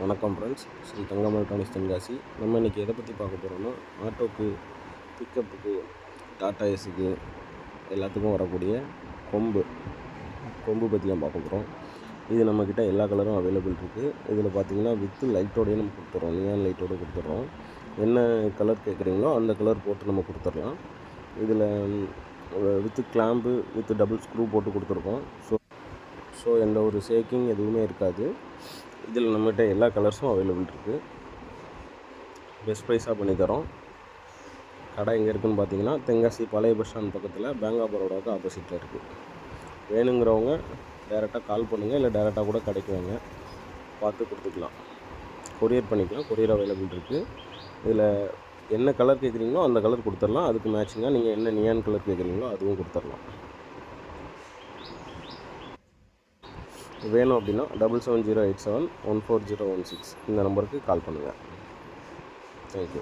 வணக்கம் ஃப்ரெண்ட்ஸ், ஸ்ரீ தங்கம் எலக்ட்ரானிக்ஸ் தென்காசி. நம்ம இன்றைக்கி எதை பற்றி பார்க்க போகிறோம்னா, ஆட்டோக்கு, பிக்கப்புக்கு, டாடா ஏஸுக்கு எல்லாத்துக்கும் வரக்கூடிய கொம்பு பற்றி தான் பார்க்க போகிறோம். இது நம்மக்கிட்ட எல்லா கலரும் அவைலபிள் இருக்குது. இதில் பார்த்திங்கன்னா வித்து லைட்டோடையே நம்ம கொடுத்துட்றோம், நியான் லைட்டோடு கொடுத்துட்றோம். என்ன கலர் கேட்குறீங்களோ அந்த கலர் போட்டு நம்ம கொடுத்துட்லாம். இதில் with clamp with double screw போட்டு கொடுத்துருக்கோம். ஸோ எந்த ஒரு ஷேக்கிங் எதுவுமே இருக்காது. இதில் நம்மகிட்ட எல்லா கலர்ஸும் அவைலபிள் இருக்குது. பெஸ்ட் ப்ரைஸாக பண்ணித்தரோம். கடை எங்கே இருக்குதுன்னு பார்த்தீங்கன்னா, தென்காசி பழைய பஸ் ஸ்டாண்ட் பக்கத்தில் பேங்க் ஆஃப் பரோடாவுக்கு ஆப்போசிட்டில் இருக்குது. வேணுங்கிறவங்க டேரெக்டாக கால் பண்ணுங்கள், இல்லை டேரெக்டாக கூட கடைக்கு வாங்க, பார்த்து கொடுத்துக்கலாம். கொரியர் பண்ணிக்கலாம், கொரியர் அவைலபிள் இருக்குது. இதில் என்ன கலர் கேட்குறீங்களோ அந்த கலர் கொடுத்துடலாம். அதுக்கு மேட்சிங்காக நீங்கள் என்ன நியான் கலர் கேட்குறீங்களோ அதுவும் கொடுத்துடலாம். வேணும் அப்படின்னா 7708714016 இந்த நம்பருக்கு கால் பண்ணுங்கள். தேங்க்யூ.